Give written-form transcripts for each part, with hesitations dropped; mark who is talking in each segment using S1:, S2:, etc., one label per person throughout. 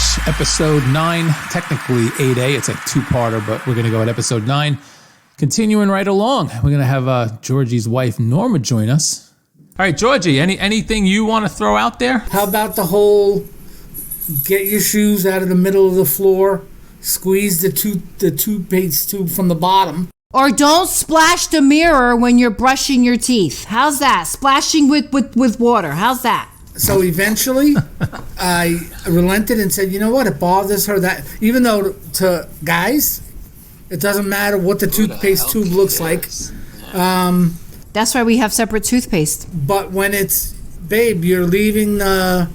S1: finish episode 9, technically 8A. It's a two-parter, but we're going to go at episode 9. Continuing right along, we're going to have Georgie's wife, Norma, join us. All right, Georgie, anything you want to throw out there?
S2: How about the whole get your shoes out of the middle of the floor, squeeze the toothpaste tube from the bottom.
S3: Or don't splash the mirror when you're brushing your teeth. How's that? Splashing with water. How's that?
S2: So eventually, I relented and said, you know what? It bothers her that, even though to guys, it doesn't matter what the toothpaste tube looks like.
S3: That's why we have separate toothpaste.
S2: But when it's, babe, you're leaving the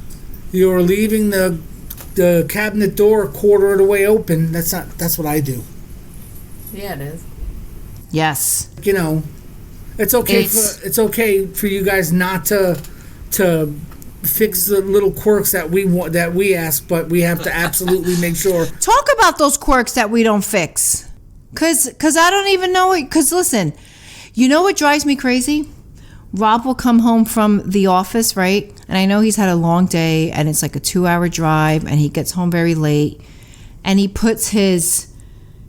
S2: cabinet door a quarter of the way open. That's what I do.
S4: Yeah, it is.
S3: Yes.
S2: You know, it's okay for you guys not to fix the little quirks that we ask, but we have to absolutely make sure.
S3: Talk about those quirks that we don't fix. Cause I don't even know it. Cause listen, you know what drives me crazy? Rob will come home from the office, right? And I know he's had a long day and it's like a 2-hour drive and he gets home very late and he puts his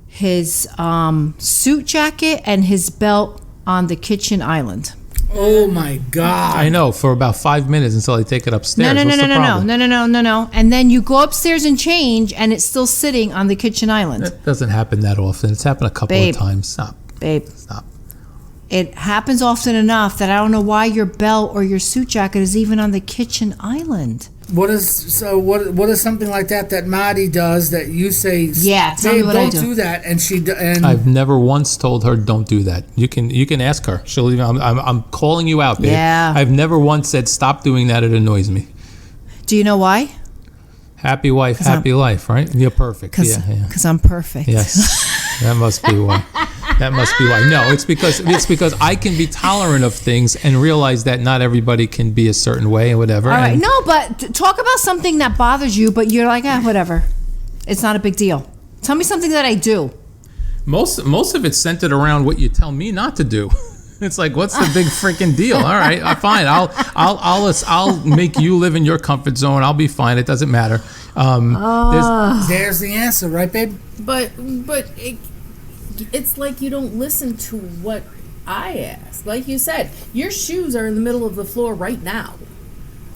S3: suit jacket and his belt on the kitchen island.
S2: Oh my God.
S1: I know, for about 5 minutes until I take it upstairs.
S3: No. And then you go upstairs and change and it's still sitting on the kitchen island.
S1: It doesn't happen that often. It's happened a couple of times. Stop.
S3: Babe.
S1: Stop.
S3: It happens often enough that I don't know why your belt or your suit jacket is even on the kitchen island.
S2: What is something like that Maddie does that you say?
S3: Yeah, tell me what I do.
S2: Don't do that, and
S1: I've never once told her don't do that. You can ask her. She'll even. I'm calling you out, babe.
S3: Yeah.
S1: I've never once said stop doing that. It annoys me.
S3: Do you know why?
S1: Happy wife, happy life, right? You're perfect.
S3: Because I'm perfect.
S1: Yes, that must be why. That must be why. No, it's because I can be tolerant of things and realize that not everybody can be a certain way and whatever.
S3: All right, no, but talk about something that bothers you, but you're like, whatever. It's not a big deal. Tell me something that I do.
S1: Most of it's centered around what you tell me not to do. It's like, what's the big freaking deal? All right, fine. I'll make you live in your comfort zone. I'll be fine. It doesn't matter.
S2: There's the answer, right, babe?
S4: But it's like you don't listen to what I ask. Like you said, your shoes are in the middle of the floor right now.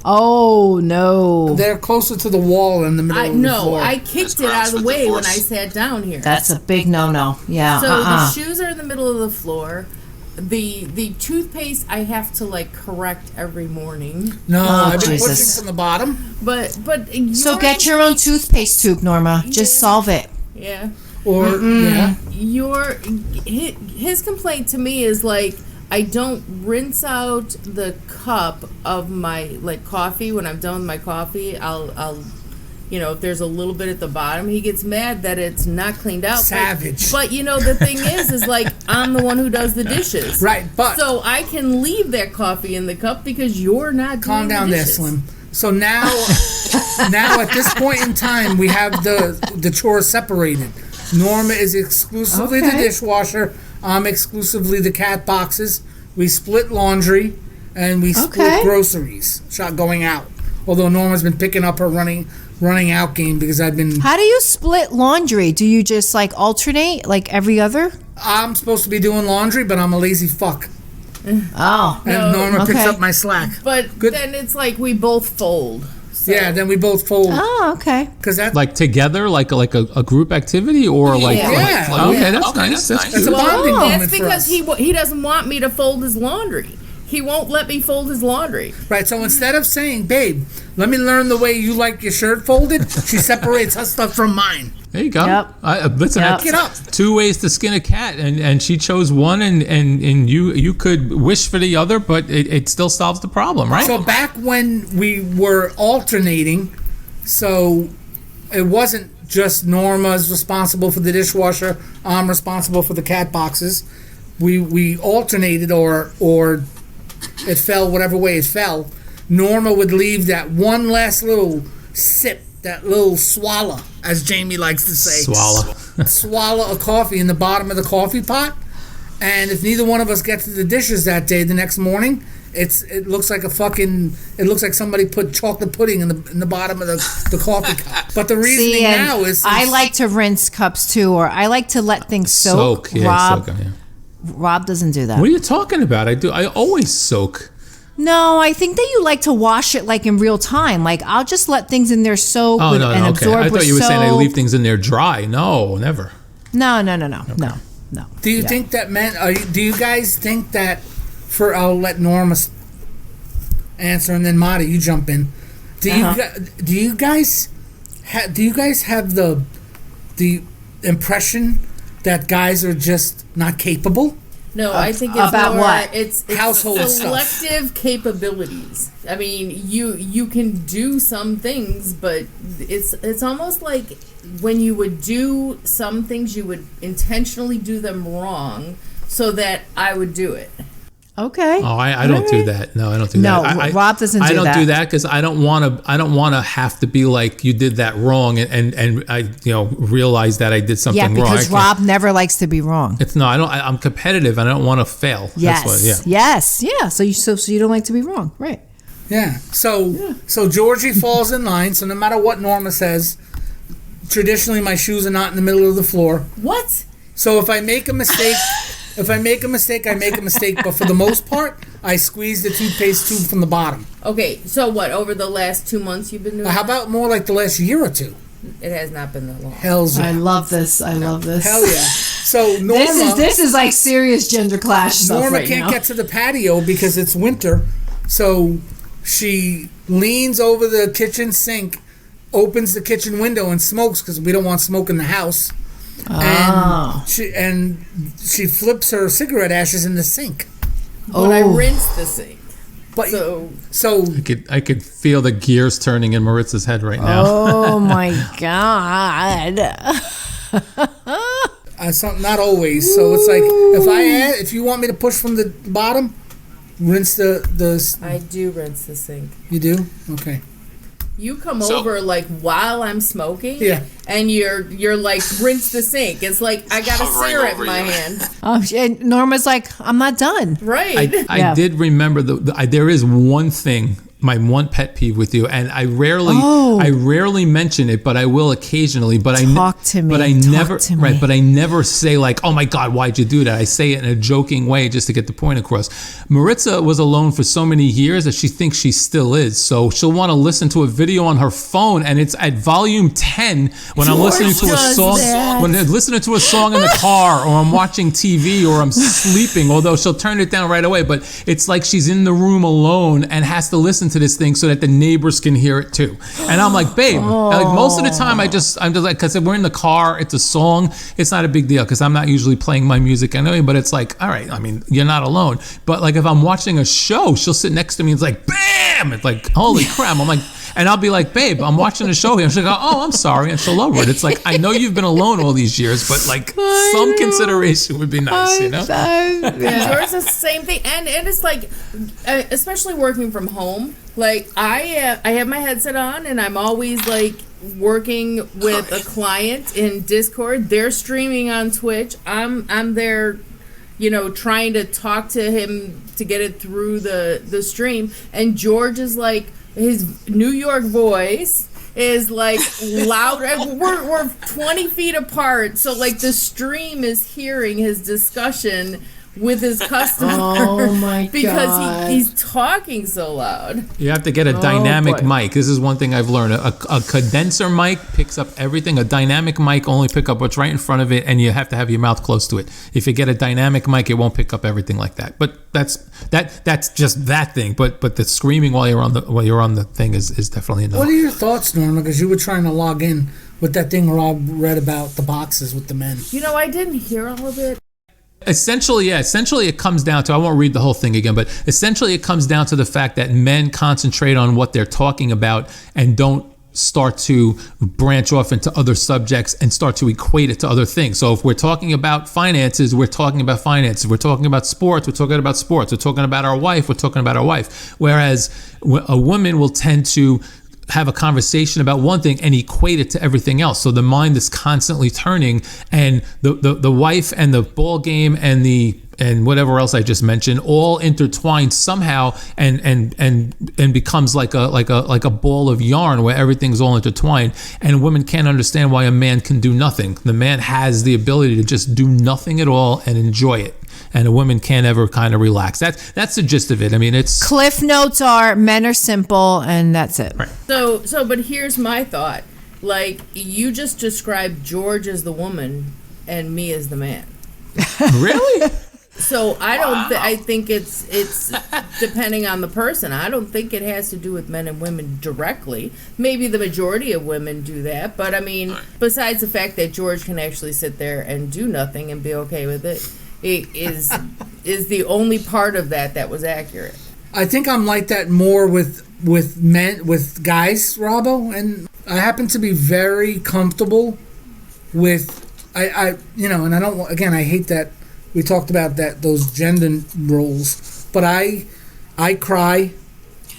S3: Oh, no.
S2: They're closer to the wall in the middle of the floor.
S4: No, I kicked it out of the way when I sat down here.
S3: That's a big no-no. Yeah.
S4: So the shoes are in the middle of the floor. The toothpaste I have to correct every morning.
S2: No, I've been
S3: Jesus.
S2: pushing from the bottom.
S4: But
S3: so get your own toothpaste tube, Norma. Just solve it.
S4: Yeah.
S2: Or
S4: his complaint to me is I don't rinse out the cup of my coffee when I'm done with my coffee. I'll if there's a little bit at the bottom, he gets mad that it's not cleaned out.
S2: Savage.
S4: But the thing is I'm the one who does the dishes.
S2: Right, but
S4: so I can leave that coffee in the cup because you're not
S2: calm
S4: doing
S2: down
S4: the
S2: there,
S4: dishes.
S2: Slim. So now at this point in time, we have the chores separated. Norma is exclusively the dishwasher. I'm exclusively the cat boxes. We split laundry, and we split groceries. Going out. Although Norma's been picking up her running out game because I've been.
S3: How do you split laundry? Do you just alternate every other?
S2: I'm supposed to be doing laundry, but I'm a lazy fuck.
S3: Oh.
S2: And Norma picks up my slack.
S4: But then it's we both fold. So.
S2: Yeah, then we both fold.
S3: Oh, okay.
S2: Because that's
S1: together, like a group activity, or okay, that's nice. That's
S2: a bonding moment
S4: that's because he doesn't want me to fold his laundry. He won't let me fold his laundry.
S2: Right, so instead of saying, babe, let me learn the way you like your shirt folded, she separates her stuff from mine.
S1: There you go.
S3: Yep.
S1: Listen,
S2: Get up.
S1: 2 ways to skin a cat, and she chose one, and you could wish for the other, but it still solves the problem, right?
S2: So back when we were alternating, so it wasn't just Norma's responsible for the dishwasher, I'm responsible for the cat boxes. We alternated, or it fell whatever way it fell. Norma would leave that one last little sip, that little swallow, as Jamie likes to say. Swallow of coffee in the bottom of the coffee pot. And if neither one of us gets to the dishes that day, the next morning, it looks like it looks like somebody put chocolate pudding in the bottom of the coffee cup. But the reasoning now is
S3: I like to rinse cups too, or I like to let things soak. Rob doesn't do that.
S1: What are you talking about? I always soak.
S3: No, I think that you like to wash it like in real time. Like I'll just let things in there soak and absorb.
S1: I thought you were
S3: saying
S1: I leave things in there dry. No, never.
S3: No.
S2: Do you think that do you guys think that I'll let Norma answer and then Marty, you jump in. Do you guys have the impression that guys are just not capable?
S4: No, I think it's
S3: about
S4: more,
S3: what?
S4: It's
S2: household
S4: selective
S2: stuff.
S4: Capabilities. I mean, you can do some things, but it's almost like when you would do some things, you would intentionally do them wrong so that I would do it.
S3: Okay.
S1: Oh, I don't do that. No, I don't do that.
S3: No, Rob doesn't do that.
S1: I don't do that because I don't want to have to be like, you did that wrong and I realize that I did something wrong.
S3: Yeah, because Rob never likes to be wrong.
S1: I'm competitive and I don't want to fail.
S3: Yes.
S1: That's what,
S3: Yes. So you don't like to be wrong, right?
S2: Yeah. So Georgie falls in line. So no matter what Norma says, traditionally my shoes are not in the middle of the floor.
S4: What?
S2: So if I make a mistake. I make a mistake, but for the most part, I squeeze the toothpaste tube from the bottom.
S4: Okay, so what, over the last 2 months you've been doing
S2: How about more like the last year or two?
S4: It has not been that long.
S2: Hell's yeah.
S3: I love this.
S2: Hell yeah. So Norma...
S3: This is like serious gender clash stuff
S2: Norma
S3: right
S2: can't
S3: now.
S2: get to the patio because it's winter, so she leans over the kitchen sink, opens the kitchen window and smokes because we don't want smoke in the house. And she flips her cigarette ashes in the sink.
S4: But I rinse the sink.
S2: But so
S1: I could feel the gears turning in Maritza's head right now.
S3: Oh my god!
S2: Not always. So it's like if you want me to push from the bottom, rinse the.
S4: I do rinse the sink.
S2: You do? Okay.
S4: You come over like while I'm smoking, and you're like rinse the sink. It's like I got a cigarette in my hand.
S3: And Norma's like, I'm not done.
S4: Right.
S1: I did remember there is one thing, my one pet peeve with you, and I rarely mention it, but I will occasionally. But
S3: Talk to me.
S1: But I never say like, oh my God, why'd you do that? I say it in a joking way just to get the point across. Maritza was alone for so many years that she thinks she still is. So she'll want to listen to a video on her phone, and it's at volume 10 when I'm listening to a song. When I'm listening to a song in the car, or I'm watching TV, or I'm sleeping. Although she'll turn it down right away, but it's like she's in the room alone and has to listen to this thing so that the neighbors can hear it too. And I'm like, babe, like most of the time I'm just like, because we're in the car, it's a song, it's not a big deal because I'm not usually playing my music anyway, but it's like, all right, I mean, you're not alone. But like if I'm watching a show, she'll sit next to me and it's like, bam, it's like, holy crap. I'm like, and I'll be like, babe, I'm watching a show here. And she'll go, oh, I'm sorry. And she'll lower it. It's like, I know you've been alone all these years, but like some consideration would be nice, you know?
S4: Yours is the same thing. And it's like, especially working from home, like I have my headset on and I'm always like working with a client in Discord. They're streaming on Twitch. I'm there, trying to talk to him to get it through the stream. And George is like, his New York voice is like loud. We're 20 feet apart, so like the stream is hearing his discussion with his customer.
S3: Oh my
S4: because
S3: God.
S4: he's talking so loud.
S1: You have to get a dynamic mic. This is one thing I've learned. A condenser mic picks up everything. A dynamic mic only pick up what's right in front of it, and you have to have your mouth close to it. If you get a dynamic mic, it won't pick up everything like that. But that's just that thing. But the screaming while you're on the thing is definitely enough.
S2: What are your thoughts, Norma? Because you were trying to log in with that thing Rob read about the boxes with the men.
S4: I didn't hear all of it.
S1: Essentially it comes down to, I won't read the whole thing again, but essentially it comes down to the fact that men concentrate on what they're talking about and don't start to branch off into other subjects and start to equate it to other things. So if we're talking about finances, we're talking about finances. We're talking about sports, we're talking about sports. We're talking about our wife, we're talking about our wife. Whereas a woman will tend to have a conversation about one thing and equate it to everything else. So the mind is constantly turning, and the wife and the ball game and whatever else I just mentioned all intertwined somehow, and becomes like a ball of yarn where everything's all intertwined. And women can't understand why a man can do nothing. The man has the ability to just do nothing at all and enjoy it. And a woman can't ever kind of relax. That's the gist of it. I mean, it's
S3: Cliff notes are men are simple, and that's it.
S1: right.
S4: So, but here's my thought. Like, you just described George as the woman and me as the man.
S1: Really?
S4: So I don't. I think it's depending on the person. I don't think it has to do with men and women directly. Maybe the majority of women do that, but I mean, besides the fact that George can actually sit there and do nothing and be okay with it, it is the only part of that was accurate.
S2: I think I'm like that more with guys, Robbo, and I happen to be very comfortable with I and I don't, again, I hate that we talked about those gender roles, but I cry.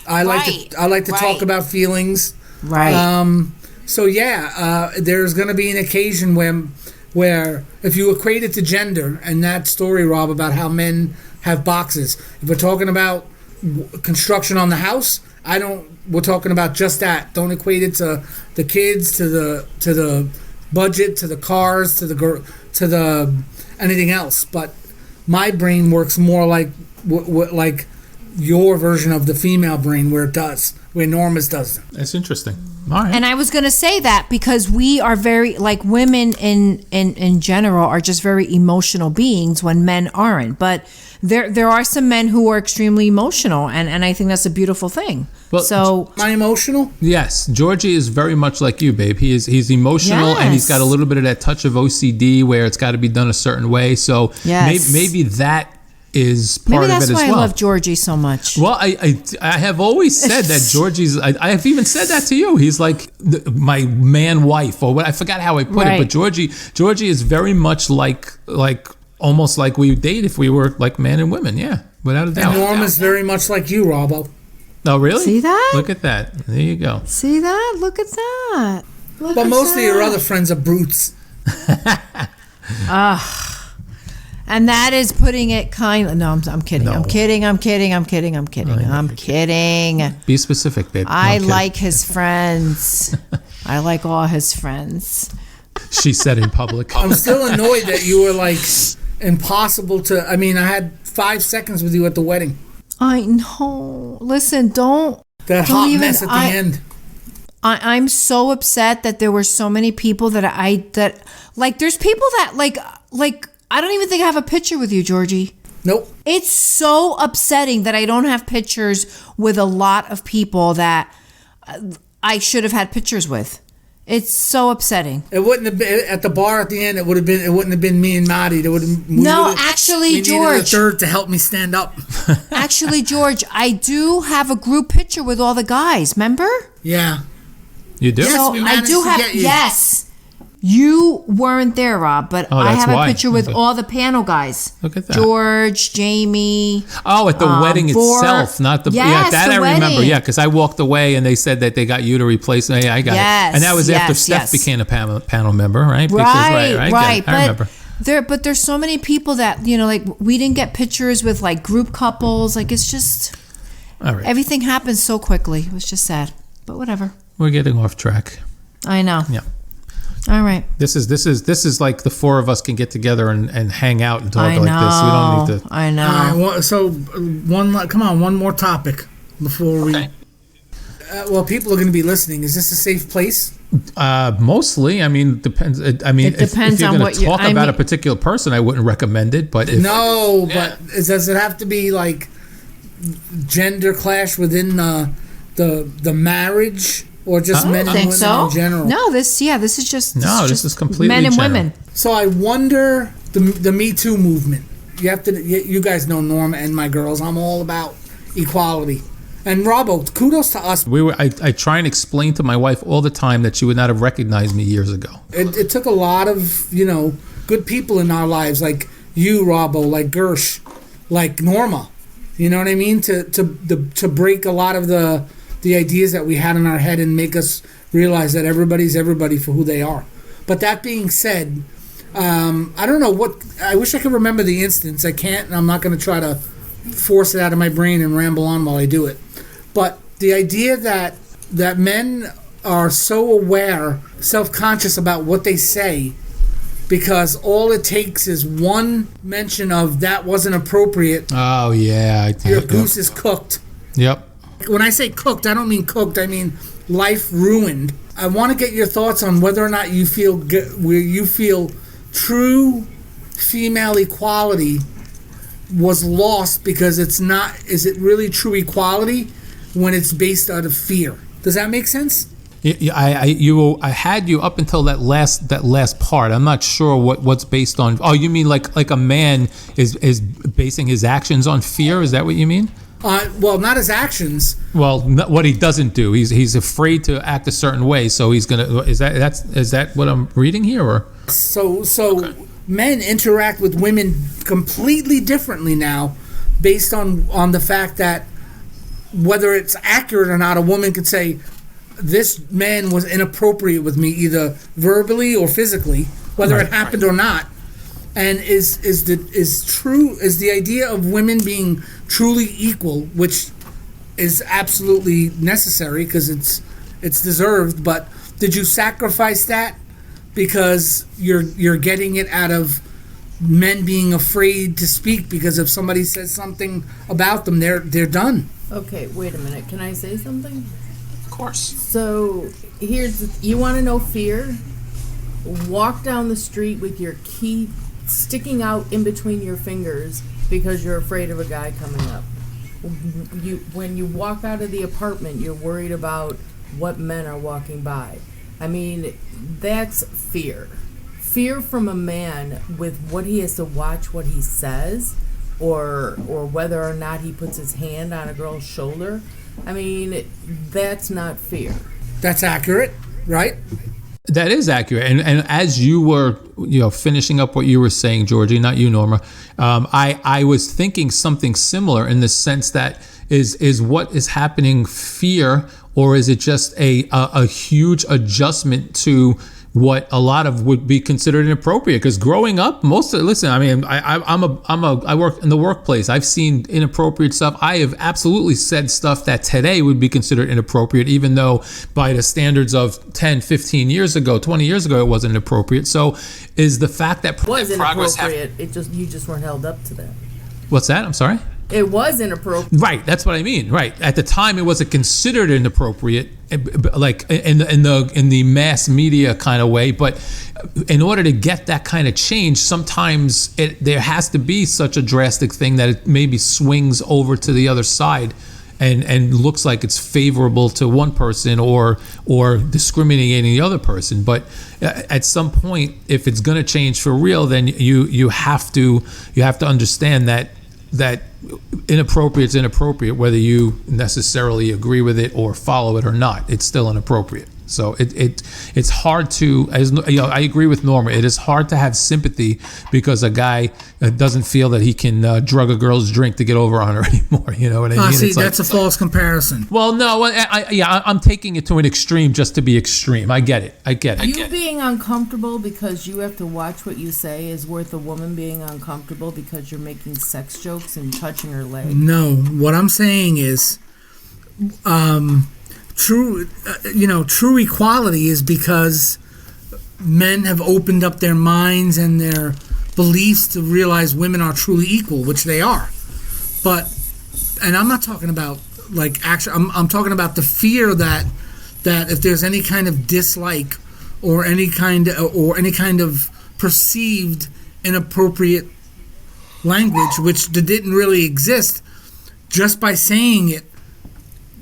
S2: I like to talk about feelings.
S3: Right.
S2: So yeah, there's going to be an occasion where if you equate it to gender, and that story, Rob, about how men have boxes. If we're talking about construction on the house, we're talking about just that. Don't equate it to the kids, to the budget, to the cars, to the anything else. But my brain works more like your version of the female brain, where Norma's does.
S1: That's interesting. All right.
S3: And I was going to say that because we are very, like, women in general are just very emotional beings when men aren't. But there are some men who are extremely emotional, and I think that's a beautiful thing.
S1: Well,
S3: so,
S2: am I emotional?
S1: Yes, Georgie is very much like you, babe. He's emotional, and he's got a little bit of that touch of OCD where it's got to be done a certain way. So maybe that is part of it as well. Maybe that's why
S3: I love Georgie so much.
S1: Well, I have always said that Georgie's. I have even said that to you. He's like my man wife, or what, I forgot how I put it. But Georgie is very much like almost like we date if we were like man and women. Yeah, without a doubt.
S2: And Norma's very much like you, Robbo.
S1: Oh, really?
S3: See that?
S1: Look at that. There you go.
S3: See that? Look at that.
S2: But most of your other friends are brutes.
S3: And that is putting it kindly. No, I'm kidding. No. I'm kidding.
S1: Be specific, babe.
S3: I like his friends. I like all his friends.
S1: She said in public.
S2: I'm still annoyed that you were like impossible to. I mean, I had 5 seconds with you at the wedding. I
S3: know. Listen, don't.
S2: That
S3: don't
S2: hot
S3: even,
S2: mess at the end.
S3: I'm so upset that there were so many people that there's people that like I don't even think I have a picture with you, Georgie.
S2: Nope.
S3: It's so upsetting that I don't have pictures with a lot of people that I should have had pictures with. It's so upsetting.
S2: It wouldn't have been at the bar at the end. It wouldn't have been me and Maddie.
S3: Actually, George.
S2: Needed a third to help me stand up.
S3: Actually, George, I do have a group picture with all the guys. Remember?
S2: Yeah.
S1: You do?
S3: So I do have. Yes. You weren't there, Rob, but I have a picture with all the panel guys.
S1: Look at that.
S3: George, Jamie.
S1: Oh, at the wedding itself, not the.
S3: Yes,
S1: yeah, that
S3: the
S1: I
S3: wedding.
S1: Remember. Yeah, because I walked away and they said that they got you to replace me. I got it. And that was after Steph became a panel member, right?
S3: Right.
S1: I remember.
S3: But there's so many people that, like, we didn't get pictures with, like, group couples. Like, it's just.
S1: All right.
S3: Everything happened so quickly. It was just sad. But whatever.
S1: We're getting off track.
S3: I know.
S1: Yeah.
S3: All right.
S1: This is like the four of us can get together and hang out and talk like this. We don't need to.
S3: I know.
S2: So one more topic before we. Well, people are going to be listening. Is this a safe place?
S1: Mostly. I mean, depends. I mean,
S3: it depends
S1: if you're
S3: on
S1: going to talk about a particular person, I wouldn't recommend it. But
S2: does it have to be like gender clash within the marriage? Or just men and women in general?
S3: No, this is just
S1: this is completely
S3: men and
S1: general.
S3: women.
S2: So I wonder the Me Too movement. You guys know Norma and my girls. I'm all about equality. And Robbo, kudos to us.
S1: I try and explain to my wife all the time that she would not have recognized me years ago.
S2: It took a lot of good people in our lives, like you, Robbo, like Gersh, like Norma. You know what I mean? To break a lot of the the ideas that we had in our head and make us realize that everybody's everybody for who they are. But that being said, I don't know what, I wish I could remember the instance. I can't, and I'm not going to try to force it out of my brain and ramble on while I do it. But the idea that men are so aware, self-conscious about what they say, because all it takes is one mention of that wasn't appropriate.
S1: Oh, yeah.
S2: Your goose is cooked.
S1: Yep.
S2: When I say cooked, I don't mean cooked. I mean life ruined. I want to get your thoughts on whether or not you feel where you feel true female equality was lost because it's not. Is it really true equality when it's based out of fear? Does that make sense?
S1: I had you up until that last part. I'm not sure what's based on. Oh, you mean like a man is basing his actions on fear? Is that what you mean?
S2: Well, not his actions.
S1: Well, what he doesn't do. He's afraid to act a certain way, so he's gonna. Is that what I'm reading here, or?
S2: So okay. Men interact with women completely differently now, based on the fact that whether it's accurate or not, a woman could say, this man was inappropriate with me, either verbally or physically, whether it happened or not. And is the idea of women being truly equal, which is absolutely necessary because it's deserved. But did you sacrifice that because you're getting it out of men being afraid to speak because if somebody says something about them, they're done?
S4: Okay, wait a minute. Can I say something?
S1: Of course.
S4: So you want to know fear? Walk down the street with your key sticking out in between your fingers because you're afraid of a guy coming up. When you walk out of the apartment, you're worried about what men are walking by. I mean, that's fear. Fear from a man with what he has to watch what he says or whether or not he puts his hand on a girl's shoulder. I mean, that's not fear.
S2: That's accurate, right?
S1: That is accurate, and as you were, finishing up what you were saying, Georgie, not you, Norma, I was thinking something similar in the sense that is what is happening fear, or is it just a huge adjustment to what a lot of would be considered inappropriate? Because growing up, I work in the workplace. I've seen inappropriate stuff. I have absolutely said stuff that today would be considered inappropriate, even though by the standards of 10, 15 years ago, 20 years ago, it wasn't inappropriate. So is the fact that
S4: it was inappropriate, you just weren't held up to that.
S1: What's that? I'm sorry?
S4: It was inappropriate.
S1: Right, that's what I mean. Right, at the time, it wasn't considered inappropriate, like in the mass media kind of way. But in order to get that kind of change, sometimes there has to be such a drastic thing that it maybe swings over to the other side, and looks like it's favorable to one person or discriminating the other person. But at some point, if it's going to change for real, then you have to understand that inappropriate is inappropriate, whether you necessarily agree with it or follow it or not. It's still inappropriate. So it's hard to, I agree with Norma. It is hard to have sympathy because a guy doesn't feel that he can drug a girl's drink to get over on her anymore. You know what I mean?
S2: See, that's a false comparison.
S1: Well, no, I'm taking it to an extreme just to be extreme. I get it.
S4: You being uncomfortable because you have to watch what you say is worth a woman being uncomfortable because you're making sex jokes and touching her leg.
S2: No, what I'm saying is, true equality is because men have opened up their minds and their beliefs to realize women are truly equal, which they are. And I'm not talking about like action. I'm talking about the fear that if there's any kind of dislike or any kind of perceived inappropriate language, which didn't really exist, just by saying it,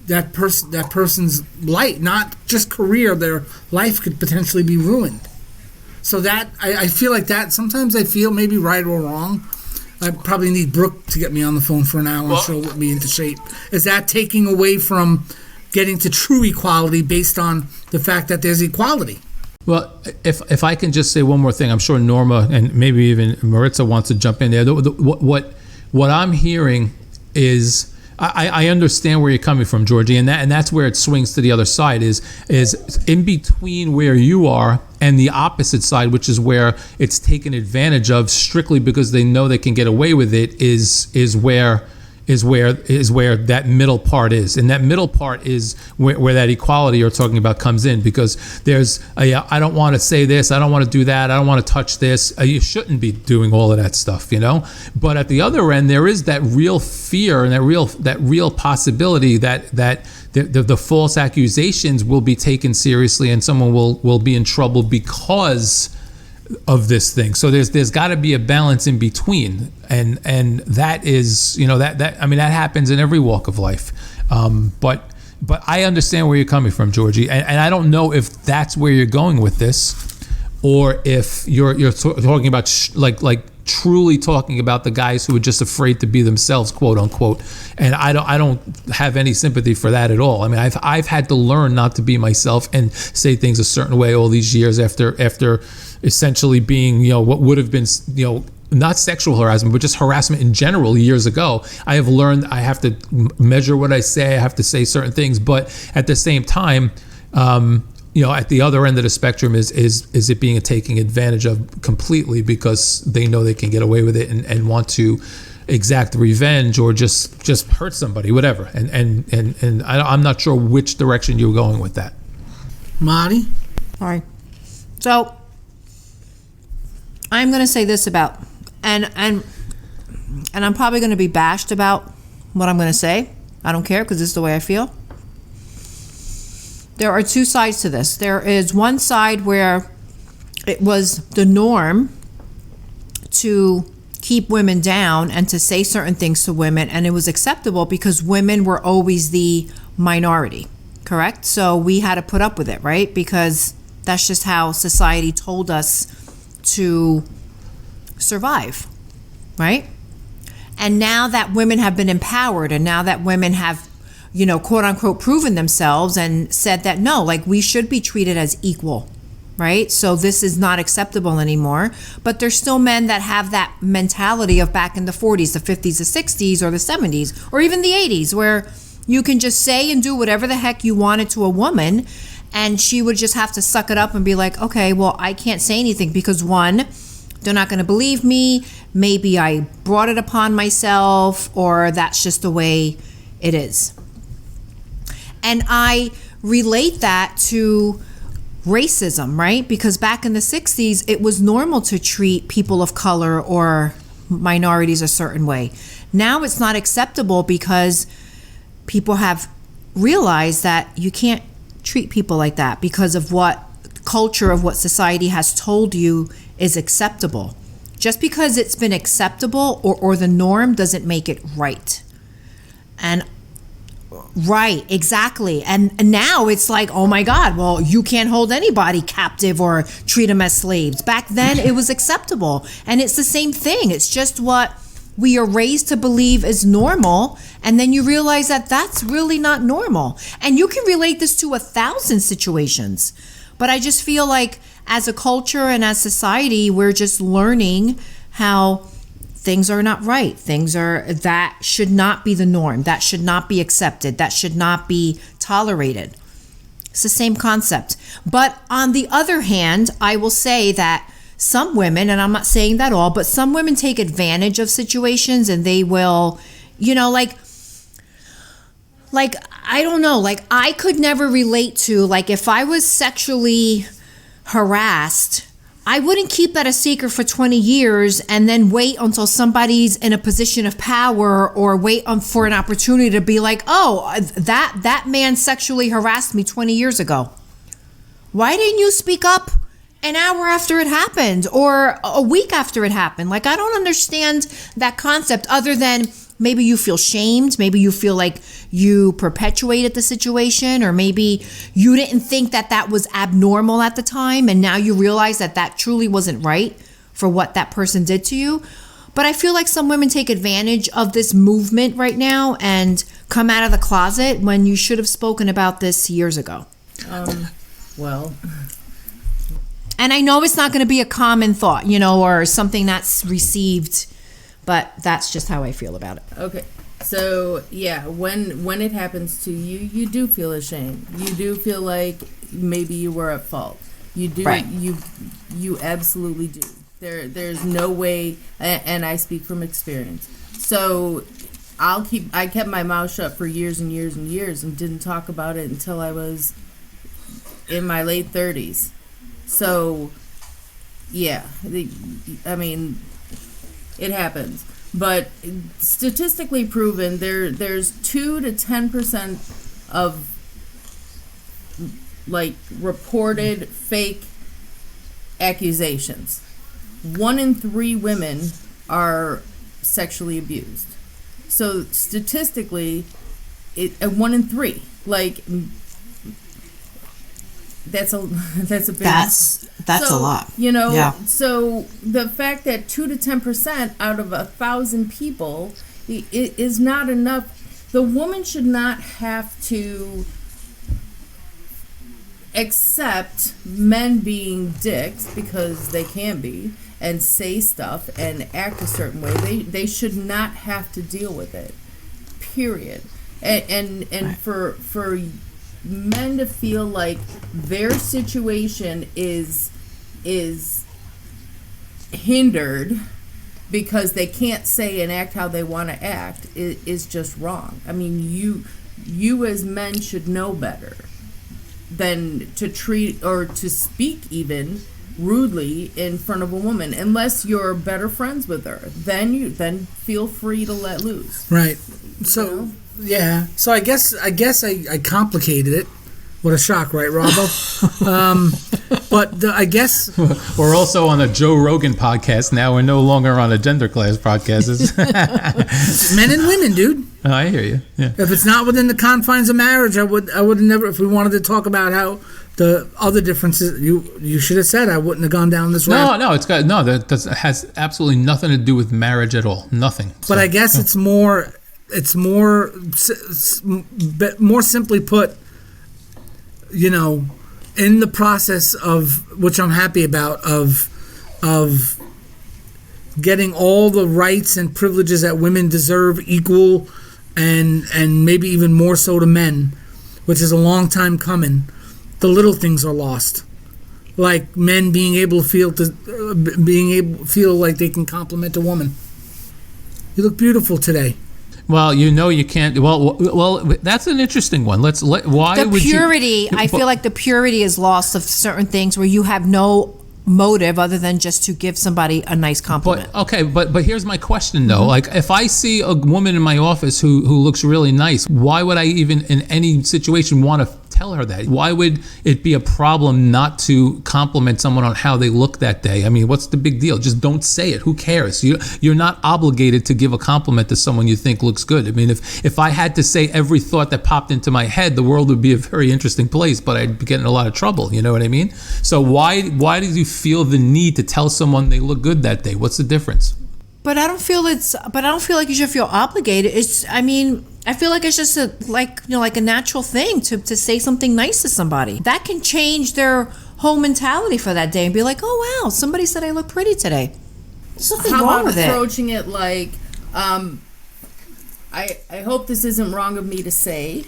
S2: that person's life, not just career, their life could potentially be ruined. So that I feel like that sometimes I feel maybe right or wrong. I probably need Brooke to get me on the phone for an hour and she'll get me into shape. Is that taking away from getting to true equality based on the fact that there's equality?
S1: Well, if I can just say one more thing, I'm sure Norma and maybe even Maritza wants to jump in there. What I'm hearing is I understand where you're coming from, Georgie, and that's where it swings to the other side is in between where you are and the opposite side, which is where it's taken advantage of strictly because they know they can get away with it. Is where that middle part is, and that middle part is where that equality you're talking about comes in, because there's I don't want to say this, I don't want to do that, I don't want to touch this. You shouldn't be doing all of that stuff, But at the other end, there is that real fear and that real possibility that the false accusations will be taken seriously and someone will be in trouble because of this thing. So there's got to be a balance in between, and that is that happens in every walk of life. But I understand where you're coming from, Georgie, and I don't know if that's where you're going with this, or if you're talking about like truly talking about the guys who are just afraid to be themselves, quote unquote. And I don't have any sympathy for that at all. I mean, I've had to learn not to be myself and say things a certain way all these years after essentially being, what would have been, not sexual harassment, but just harassment in general years ago. I have learned I have to measure what I say. I have to say certain things, but at the same time, at the other end of the spectrum is it being taken advantage of completely because they know they can get away with it and want to exact revenge or just hurt somebody, whatever. And I'm not sure which direction you're going with that.
S2: Marty?
S3: All right. So I'm going to say this about, and I'm probably going to be bashed about what I'm going to say. I don't care because this is the way I feel. There are two sides to this. There is one side where it was the norm to keep women down and to say certain things to women, and it was acceptable because women were always the minority, correct? So we had to put up with it, right? Because that's just how society told us to survive, right? And now that women have been empowered, and now that women have, quote unquote, proven themselves and said that no, like we should be treated as equal, right? So this is not acceptable anymore. But there's still men that have that mentality of back in the 40s, the 50s, the 60s, or the 70s, or even the 80s, where you can just say and do whatever the heck you wanted to a woman, and she would just have to suck it up and be like, okay, well, I can't say anything because one, they're not going to believe me. Maybe I brought it upon myself, or that's just the way it is. And I relate that to racism, right? Because back in the 60s, it was normal to treat people of color or minorities a certain way. Now it's not acceptable because people have realized that you can't treat people like that because of what culture of what society has told you is acceptable. Just because it's been acceptable or the norm doesn't make it right. And right, exactly. And now it's like, oh my God, well, you can't hold anybody captive or treat them as slaves. Back then it was acceptable. And it's the same thing. It's just what we are raised to believe is normal. And then you realize that that's really not normal. And you can relate this to 1,000 situations. But I just feel like as a culture and as society, we're just learning how things are not right. That should not be the norm. That should not be accepted. That should not be tolerated. It's the same concept. But on the other hand, I will say that some women, and I'm not saying that all, but some women take advantage of situations and they will, like I don't know, like I could never relate to, like if I was sexually harassed, I wouldn't keep that a secret for 20 years and then wait until somebody's in a position of power or wait for an opportunity to be like, oh, that man sexually harassed me 20 years ago. Why didn't you speak up an hour after it happened or a week after it happened? Like, I don't understand that concept other than maybe you feel shamed. Maybe you feel like you perpetuated the situation, or maybe you didn't think that was abnormal at the time. And now you realize that truly wasn't right for what that person did to you. But I feel like some women take advantage of this movement right now and come out of the closet when you should have spoken about this years ago.
S4: Well,
S3: and I know it's not going to be a common thought, or something that's received, but that's just how I feel about it.
S4: okay. So yeah, when it happens to you, you do feel ashamed. You do feel like maybe you were at fault. You do.
S3: Right.
S4: You absolutely do. There's no way, and I speak from experience. So I kept my mouth shut for years and years and years and didn't talk about it until I was in my late 30s. So yeah, I mean, it happens. But statistically proven, there's 2 to 10% of like reported fake accusations. 1 in 3 women are sexually abused. So statistically, 1 in 3. Like that's a big.
S3: That's a lot.
S4: You know.
S3: Yeah.
S4: So the fact that 2 to 10% out of 1,000 people is not enough. The woman should not have to accept men being dicks, because they can be, and say stuff and act a certain way. They should not have to deal with it. Period. And right. for men to feel like their situation is hindered because they can't say and act how they want to act is just wrong. I mean, you as men should know better than to treat or to speak even rudely in front of a woman, unless you're better friends with her. Then feel free to let loose.
S2: Right. So, you know? Yeah. So I guess I complicated it. What a shock, right, Robbo? But I guess
S1: we're also on a Joe Rogan podcast now. We're no longer on a gender class podcast.
S2: Men and women, dude.
S1: Oh, I hear you. Yeah.
S2: If it's not within the confines of marriage, I would have never. If we wanted to talk about how the other differences, you should have said I wouldn't have gone down this road.
S1: No, it's got no. That has absolutely nothing to do with marriage at all. Nothing.
S2: But I guess it's more. It's more simply put. You know, in the process of, which I'm happy about, of getting all the rights and privileges that women deserve equal, and maybe even more so to men, which is a long time coming. The little things are lost, like men being able to feel like they can compliment a woman. You look beautiful today.
S1: Well, you can't. Well, that's an interesting one. Why would
S3: purity? I feel like the purity is lost of certain things where you have no motive other than just to give somebody a nice compliment.
S1: But here's my question though. Mm-hmm. Like, if I see a woman in my office who looks really nice, why would I even in any situation want to tell her that? Why would it be a problem not to compliment someone on how they look that day? I mean, what's the big deal? Just don't say it. Who cares? You're not obligated to give a compliment to someone you think looks good. I mean, if I had to say every thought that popped into my head, the world would be a very interesting place, but I'd be getting in a lot of trouble. You know what I mean? So why did you feel the need to tell someone they look good that day? What's the difference?
S3: But I don't feel like you should feel obligated. I feel like it's just like a natural thing to say something nice to somebody. That can change their whole mentality for that day and be like, oh wow, somebody said I look pretty today. There's nothing wrong with it.
S4: How about approaching it like, I hope this isn't wrong of me to say,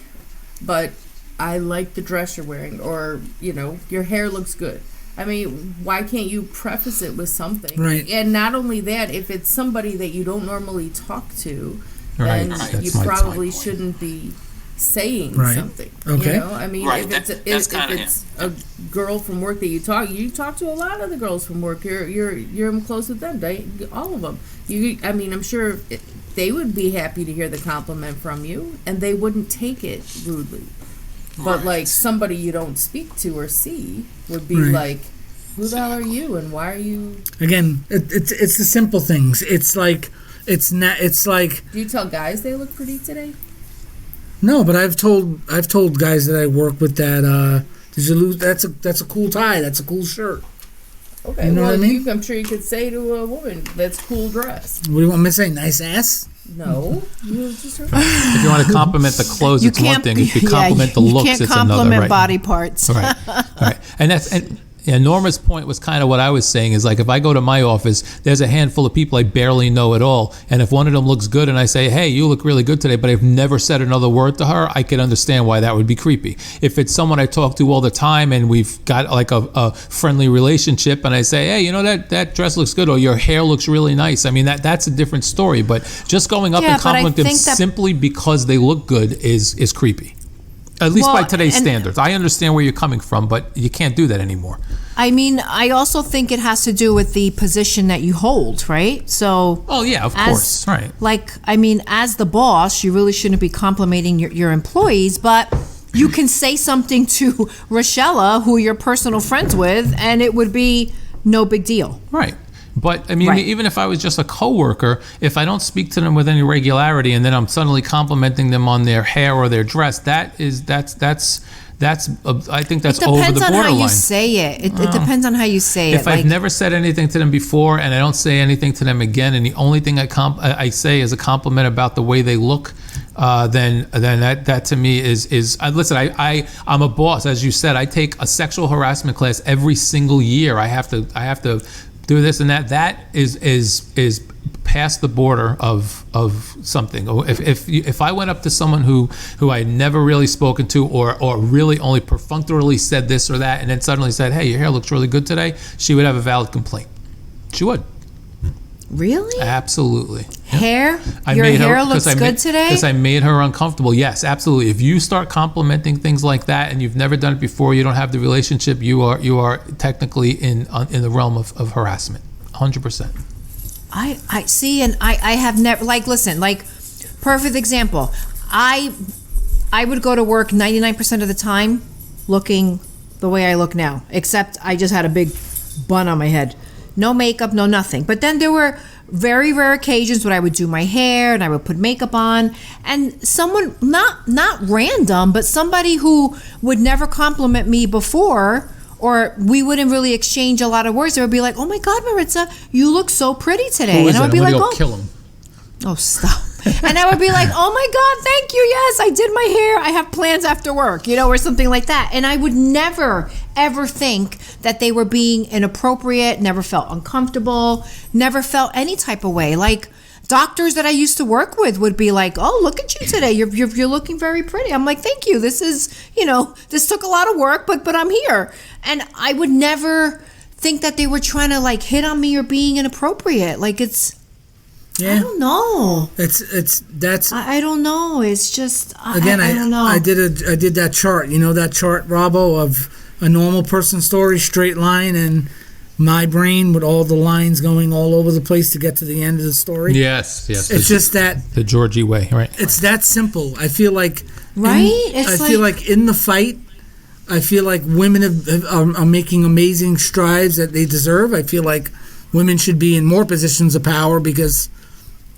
S4: but I like the dress you're wearing, or your hair looks good. I mean, why can't you preface it with something?
S2: Right.
S4: And not only that, if it's somebody that you don't normally talk to, then you
S1: That's
S4: probably shouldn't be saying something.
S2: Okay.
S4: I mean, if it's a girl from work that you talk to a lot of the girls from work. You're close with them, all of them. I'm sure they would be happy to hear the compliment from you, and they wouldn't take it rudely. But like somebody you don't speak to or see would be like, who the hell are you and why are you?
S2: Again, it's the simple things. It's like. Do
S4: you tell guys they look pretty today?
S2: No, but I've told guys that I work with that. Did you lose? That's a cool tie. That's a cool shirt.
S4: Okay,
S2: you know what I mean?
S4: I'm sure you could say to a woman, "That's cool dress."
S2: What do you want me to say? Nice ass?
S4: No, you just.
S1: If you want to compliment the clothes, it's one thing. If you compliment the looks, it's another.
S3: You can't compliment
S1: right?
S3: body parts.
S1: Right. And that's Yeah, Norma's point was kind of what I was saying is like if I go to my office, there's a handful of people I barely know at all. And if one of them looks good and I say, hey, you look really good today, but I've never said another word to her, I could understand why that would be creepy. If it's someone I talk to all the time and we've got like a friendly relationship and I say, hey, you know, that dress looks good or your hair looks really nice. I mean, that's a different story. But just going up and complimenting them simply because they look good is creepy. At least by today's standards. I understand where you're coming from, but you can't do that anymore.
S3: I mean, I also think it has to do with the position that you hold, right? So.
S1: Oh yeah, of course, right.
S3: Like, I mean, as the boss, you really shouldn't be complimenting your employees, but you can say something to Rochella, who you're personal friends with, and it would be no big deal.
S1: Right. But I mean, even if I was just a coworker, if I don't speak to them with any regularity, and then I'm suddenly complimenting them on their hair or their dress, that's I think that's over the borderline.
S3: It depends on how you say it. It depends on how you say it.
S1: If I've never said anything to them before, and I don't say anything to them again, and the only thing I say is a compliment about the way they look, then that to me is listen. I'm a boss, as you said. I take a sexual harassment class every single year. I have to do this and that. That is past the border of something. If I went up to someone who I had never really spoken to or really only perfunctorily said this or that, and then suddenly said, hey, your hair looks really good today, she would have a valid complaint. She would.
S3: Really?
S1: Absolutely.
S3: Hair? Your hair looks good today?
S1: Because I made her uncomfortable. Yes, absolutely. If you start complimenting things like that and you've never done it before, you don't have the relationship, you are technically in the realm of harassment. 100%.
S3: I see, and I have never, like, listen, like, perfect example. I would go to work 99% of the time looking the way I look now, except I just had a big bun on my head. No makeup, no nothing. But then there were very rare occasions when I would do my hair and I would put makeup on, and someone, not random, but somebody who would never compliment me before, or we wouldn't really exchange a lot of words, they would be like, oh my God, Maritza, you look so pretty today.
S1: Who is
S3: and I would
S1: it?
S3: be like,
S1: oh, kill him.
S3: Oh, stop. And I would be like, oh my God, thank you. Yes, I did my hair. I have plans after work, or something like that. And I would never, ever think that they were being inappropriate, never felt uncomfortable, never felt any type of way. Like doctors that I used to work with would be like, oh, look at you today. You're looking very pretty. I'm like, thank you. This is, this took a lot of work, but I'm here. And I would never think that they were trying to like hit on me or being inappropriate. Like I don't know. I don't know. It's just I don't know.
S2: I did that chart. That chart, Robbo, of a normal person story, straight line, and my brain with all the lines going all over the place to get to the end of the story.
S1: Yes.
S2: It's just that
S1: the Georgie way, right?
S2: It's that simple. I feel like
S3: I
S2: feel like in the fight, I feel like women are making amazing strides that they deserve. I feel like women should be in more positions of power because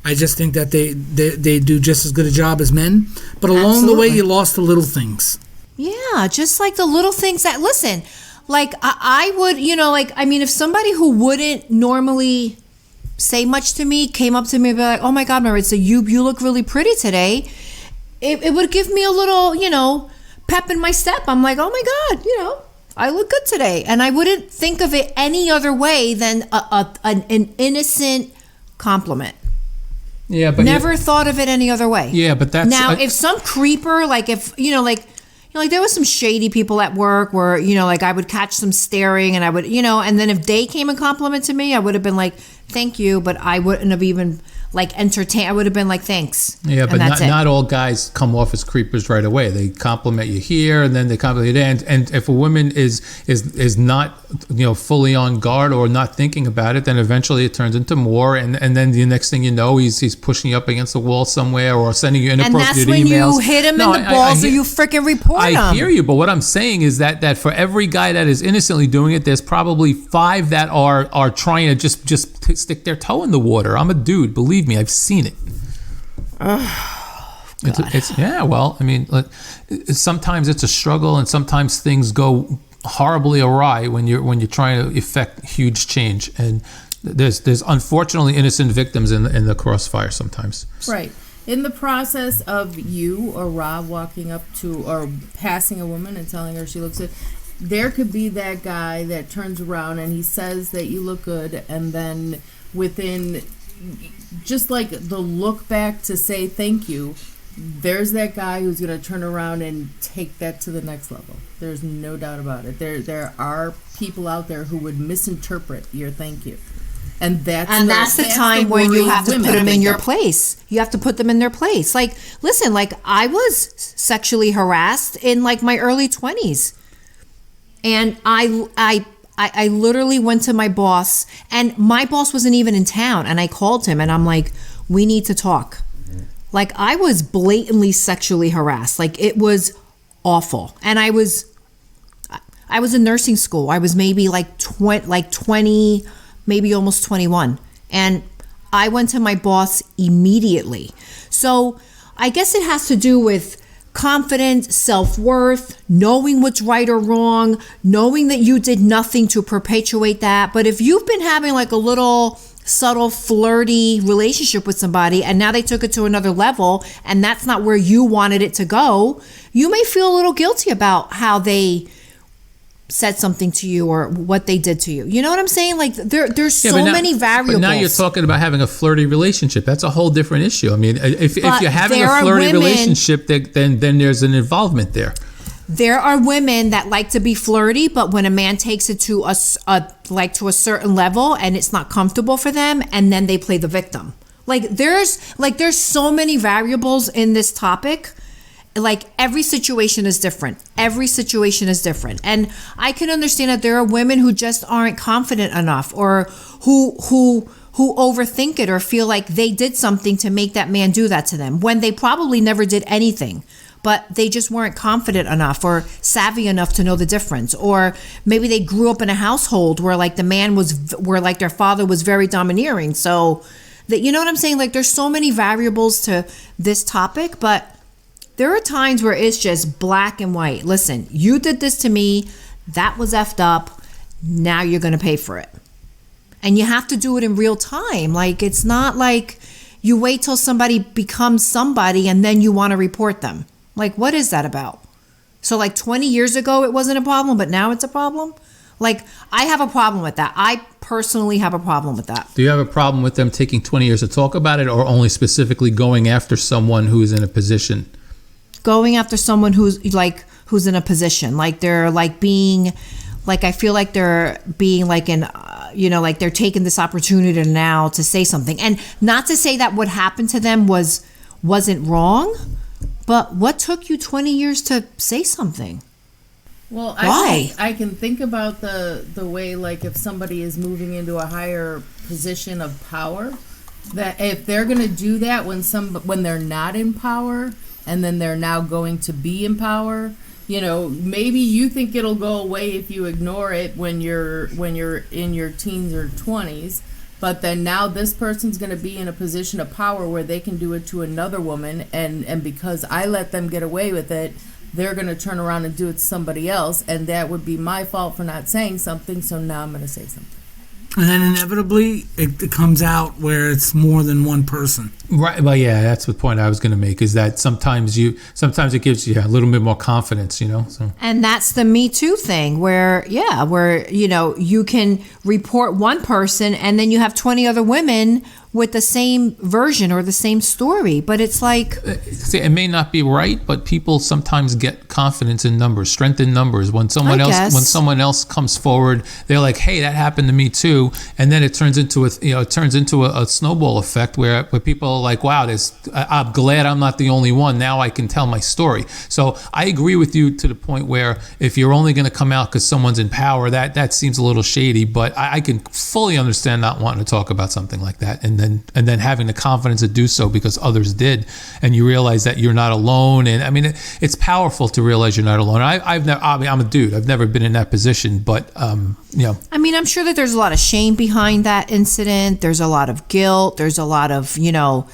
S2: I just think that they do just as good a job as men. But along the way, you lost the little things. Yeah,
S3: just like the little things that, listen, like I would, if somebody who wouldn't normally say much to me came up to me and be like, oh my God, Maritza, you look really pretty today. It would give me a little, pep in my step. I'm like, oh my God, I look good today. And I wouldn't think of it any other way than an innocent compliment.
S1: Yeah, but
S3: never thought of it any other way.
S1: Yeah, but that's
S3: now if some creeper, like if like there was some shady people at work where like I would catch them staring, and I would and then if they came and complimented me, I would have been like, thank you, but I wouldn't have even like entertained. I would have been like, thanks.
S1: Yeah, but not all guys come off as creepers right away. They compliment you here, and then they compliment you there. And if a woman is not fully on guard or not thinking about it, then eventually it turns into more. And then the next thing you know, he's pushing you up against the wall somewhere or sending you inappropriate emails.
S3: And that's when you hit him in the balls or you freaking report him.
S1: I hear you, but what I'm saying is that for every guy that is innocently doing it, there's probably 5 that are trying to just stick their toe in the water. I'm a dude, believe me, I've seen it.
S3: Oh,
S1: God. Sometimes it's a struggle, and sometimes things go horribly awry when you're trying to effect huge change. And there's unfortunately innocent victims in the crossfire sometimes.
S4: Right. In the process of you or Rob walking up to or passing a woman and telling her she looks good, there could be that guy that turns around and he says that you look good, and then within just like the look back to say thank you, there's that guy who's going to turn around and take that to the next level. There's no doubt about it. There are people out there who would misinterpret your thank you. And that's
S3: the time where you have to put them in your place. You have to put them in their place. Like, listen, like I was sexually harassed in like my early 20s. And I literally went to my boss, and my boss wasn't even in town, and I called him and I'm like, we need to talk. Like, I was blatantly sexually harassed. Like, it was awful. And I was in nursing school. I was maybe like 20, maybe almost 21. And I went to my boss immediately. So I guess it has to do with confidence, self-worth, knowing what's right or wrong, knowing that you did nothing to perpetuate that. But if you've been having like a little subtle, flirty relationship with somebody and now they took it to another level and that's not where you wanted it to go, you may feel a little guilty about how they said something to you or what they did to you. You know what I'm saying? Like there's so many variables.
S1: But now you're talking about having a flirty relationship. That's a whole different issue. I mean, if you're having a flirty relationship, then there's an involvement there.
S3: There are women that like to be flirty, but when a man takes it to a certain level and it's not comfortable for them, and then they play the victim. There's so many variables in this topic. Like every situation is different. And I can understand that there are women who just aren't confident enough, or who overthink it or feel like they did something to make that man do that to them when they probably never did anything. But they just weren't confident enough or savvy enough to know the difference. Or maybe they grew up in a household where like where like their father was very domineering. So that, you know what I'm saying? Like there's so many variables to this topic, but there are times where it's just black and white. Listen, you did this to me. That was effed up. Now you're going to pay for it. And you have to do it in real time. Like it's not like you wait till somebody becomes somebody and then you want to report them. Like, what is that about? So like 20 years ago, it wasn't a problem, but now it's a problem? Like, I have a problem with that. I personally have a problem with that.
S1: Do you have a problem with them taking 20 years to talk about it, or only specifically going after someone who's in a position?
S3: Going after someone who's in a position. Like they're like being, like I feel like they're being like like they're taking this opportunity now to say something. And not to say that what happened to them wasn't wrong, but what took you 20 years to say something?
S4: Well,
S3: why?
S4: I can think about the way, like, if somebody is moving into a higher position of power, that if they're going to do that when they're not in power, and then they're now going to be in power, you know, maybe you think it'll go away if you ignore it when you're in your teens or 20s. But then now this person's going to be in a position of power where they can do it to another woman. And because I let them get away with it, they're going to turn around and do it to somebody else. And that would be my fault for not saying something. So now I'm going to say something.
S2: And then inevitably it comes out where it's more than one person.
S1: Right. Well, yeah, that's the point I was going to make, is that sometimes it gives you a little bit more confidence, you know. So.
S3: And that's the Me Too thing where you know, you can report one person and then you have 20 other women with the same version or the same story. But it's like,
S1: it may not be right, but people sometimes get confidence in numbers, strength in numbers. When someone else comes forward, they're like, "Hey, that happened to me too," and then it turns into a snowball effect where people are like, "Wow, I'm glad I'm not the only one. Now I can tell my story." So I agree with you to the point where if you're only going to come out because someone's in power, that seems a little shady. But I can fully understand not wanting to talk about something like that, and then having the confidence to do so because others did, and you realize that you're not alone. And I mean, it's powerful to realize you're not alone. I'm a dude. I've never been in that position, but you know.
S3: I mean, I'm sure that there's a lot of shame behind that incident. There's a lot of guilt. There's a lot of, you know,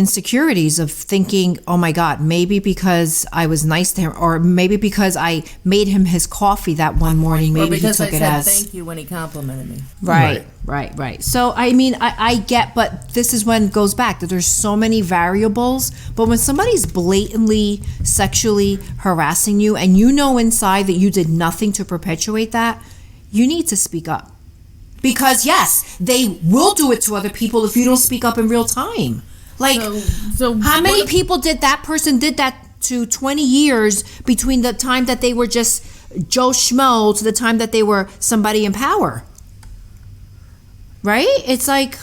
S3: insecurities of thinking, oh my God, maybe because I was nice to him, or maybe because I made him his coffee that one morning, maybe he took it as
S4: thank you when he complimented me.
S3: Right. So I mean, I get, but this is when it goes back that there's so many variables. But when somebody's blatantly sexually harassing you and you know inside that you did nothing to perpetuate that, you need to speak up. Because yes, they will do it to other people if you don't speak up in real time. Like,
S4: So
S3: how many people did that person did that to 20 years between the time that they were just Joe Schmo to the time that they were somebody in power? Right? It's like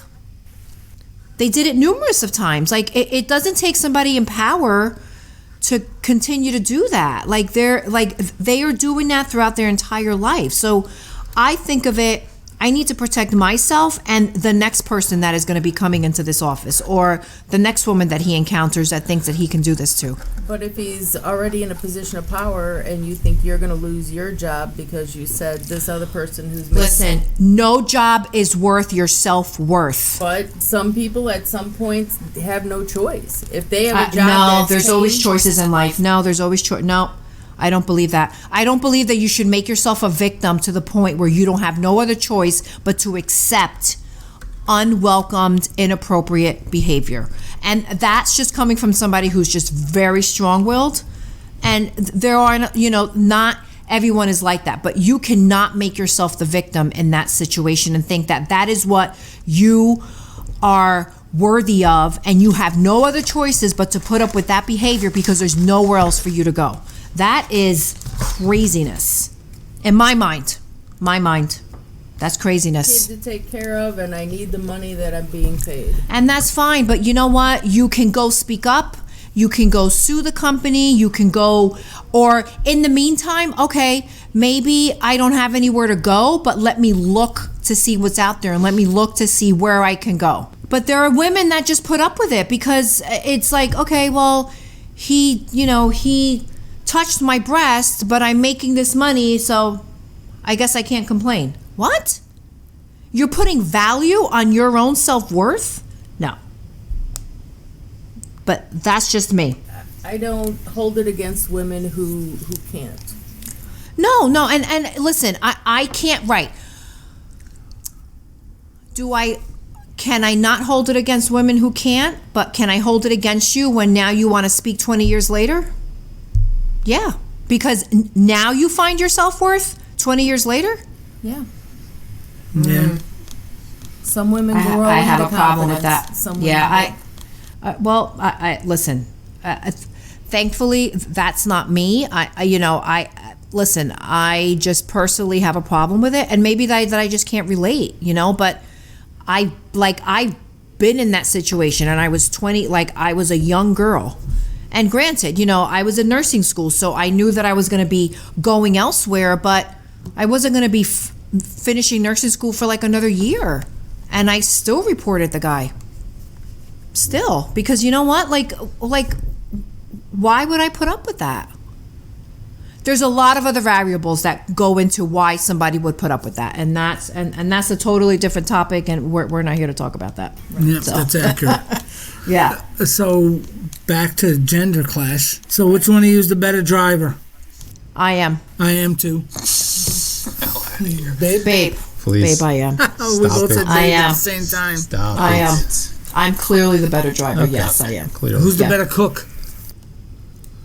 S3: they did it numerous of times. Like it doesn't take somebody in power to continue to do that. Like they are doing that throughout their entire life. So I think of it, I need to protect myself and the next person that is going to be coming into this office, or the next woman that he encounters that thinks that he can do this to.
S4: But if he's already in a position of power and you think you're going to lose your job because you said this other person who's
S3: Listen, no job is worth your self-worth.
S4: But some people at some points have no choice. If they have a job,
S3: No,
S4: that's
S3: there's always choices in life. No, there's always choice. No, I don't believe that. I don't believe that you should make yourself a victim to the point where you don't have no other choice but to accept unwelcomed, inappropriate behavior. And that's just coming from somebody who's just very strong-willed. And there are, not everyone is like that. But you cannot make yourself the victim in that situation and think that that is what you are worthy of, and you have no other choices but to put up with that behavior because there's nowhere else for you to go. That is craziness. In my mind. That's craziness.
S4: Kid to take care of, and I need the money that I'm being paid.
S3: And that's fine, but you know what? You can go speak up. You can go sue the company. You can go, or in the meantime, okay, maybe I don't have anywhere to go, but let me look to see what's out there and let me look to see where I can go. But there are women that just put up with it because it's like, okay, well, he touched my breast, but I'm making this money, so I guess I can't complain. What? You're putting value on your own self-worth? No. But that's just me.
S4: I don't hold it against women who can't.
S3: No, and listen, I can't, right. Can I not hold it against women who can't, but can I hold it against you when now you want to speak 20 years later? Yeah, because now you find your self-worth 20 years later?
S4: Yeah.
S2: Yeah.
S4: Some women
S3: I have a problem with
S4: confidence.
S3: that.
S4: Some women
S3: Yeah, I listen. Thankfully, that's not me. Listen. I just personally have a problem with it, and maybe that I just can't relate. But I've been in that situation, and I was 20. I was a young girl. And granted, I was in nursing school, so I knew that I was going to be going elsewhere, but I wasn't going to be finishing nursing school for another year. And I still reported the guy. Still. Because you know what? Why would I put up with that? There's a lot of other variables that go into why somebody would put up with that. And that's a totally different topic, and we're not here to talk about that.
S2: Yep, that's accurate.
S3: Yeah.
S2: So back to gender clash. So which one of you is the better driver?
S3: I am.
S2: I am too. Babe?
S1: Please.
S3: Babe, I am.
S2: Oh, we both said babe
S3: I am.
S2: at the same time.
S1: Stop
S3: I
S1: it.
S3: am. I'm clearly the better driver.
S1: Okay.
S3: Yes, I am.
S1: Clearly.
S2: Who's the
S3: Yeah.
S2: better cook?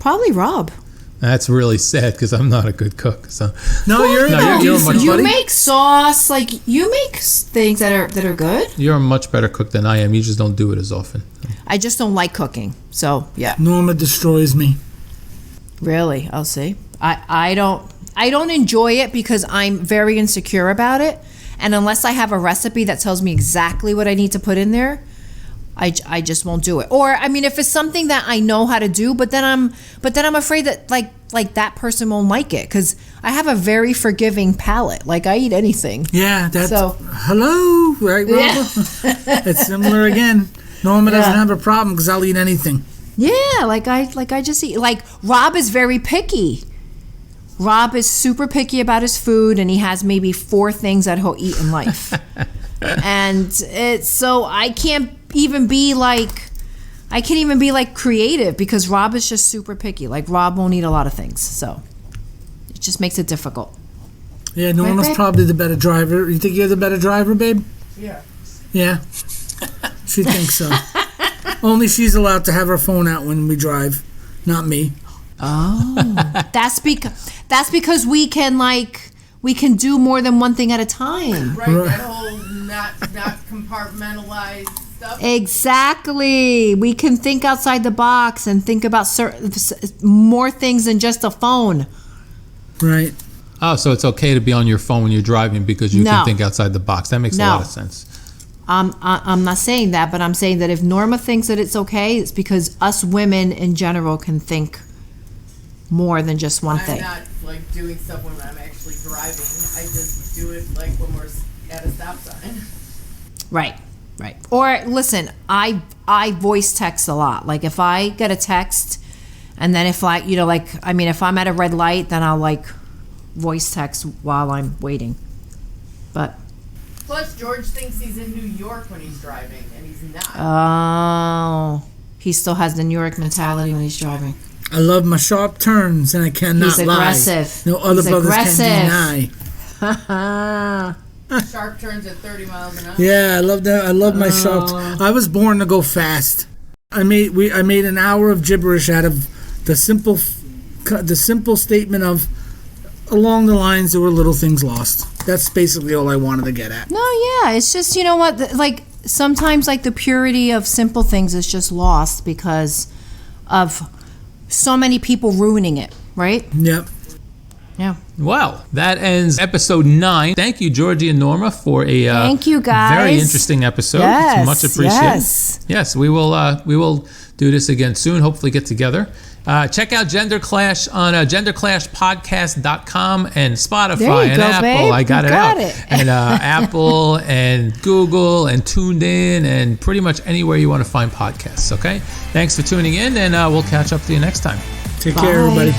S3: Probably Rob.
S1: That's really sad because I'm not a good cook. So
S2: No, you're
S1: you're much
S3: You
S1: buddy.
S3: make sauce, you make things that are good.
S1: you're a much better cook than I am. You just don't do it as often.
S3: I just don't like cooking. So yeah,
S2: Norma destroys me.
S3: really, I'll see. I don't enjoy it because I'm very insecure about it, and unless I have a recipe that tells me exactly what I need to put in there, I just won't do it. Or I mean, if it's something that I know how to do, but then I'm afraid that like that person won't like it because I have a very forgiving palate. I eat anything.
S2: Yeah, that's
S3: So-
S2: hello, right, Roba?
S3: Yeah.
S2: It's similar again. Norma doesn't
S3: Yeah.
S2: have a problem because I'll eat anything.
S3: Yeah, I just eat. Rob is very picky. Rob is super picky about his food, and he has maybe 4 things that he'll eat in life. And so I can't even be I can't even be like creative because Rob is just super picky. Like Rob won't eat a lot of things, so it just makes it difficult.
S2: Yeah, Norma's probably the better driver. You think you're the better driver, babe?
S4: Yeah.
S2: Yeah. She thinks so. Only she's allowed to have her phone out when we drive, not me.
S3: Oh, that's because we can do more than one thing at a time.
S4: Right. That whole not compartmentalized stuff.
S3: Exactly. We can think outside the box and think about more things than just a phone.
S2: Right.
S1: Oh, so it's okay to be on your phone when you're driving because you can think outside the box. That makes a lot of sense.
S3: I'm not saying that, but I'm saying that if Norma thinks that it's okay, it's because us women in general can think more than just one thing.
S4: I'm not like doing stuff when I'm actually driving. I just do it like when we're at a stop sign.
S3: Right. Or listen, I voice text a lot. Like if I get a text, and then if if I'm at a red light, then I'll like voice text while I'm waiting. But
S4: plus, George thinks he's in New York when he's driving, and he's not.
S3: Oh, he still has the New York mentality when he's driving.
S2: I love my sharp turns, and I cannot
S3: He's aggressive.
S2: lie. No other brothers can
S3: deny.
S4: Sharp turns at 30 miles an hour.
S2: Yeah, I love that. I love my sharp. I was born to go fast. I made an hour of gibberish out of the simple statement of along the lines there were little things lost. That's basically all I wanted to get at.
S3: No, yeah, it's just you know what, like sometimes like the purity of simple things is just lost because of so many people ruining it, right?
S2: Yep.
S3: Yeah.
S1: Well, that ends episode 9. Thank you, Georgie and Norma, for a
S3: thank you guys.
S1: Very interesting episode.
S3: Yes,
S1: it's much appreciated.
S3: Yes,
S1: we will do this again soon. Hopefully, get together. Check out Gender Clash on genderclashpodcast.com and Spotify
S3: There you
S1: and
S3: go,
S1: Apple.
S3: babe.
S1: I got
S3: You
S1: it
S3: got
S1: out.
S3: it.
S1: And Apple and Google and Tuned In and pretty much anywhere you want to find podcasts. Okay. Thanks for tuning in, and we'll catch up to you next time.
S2: Take care, everybody.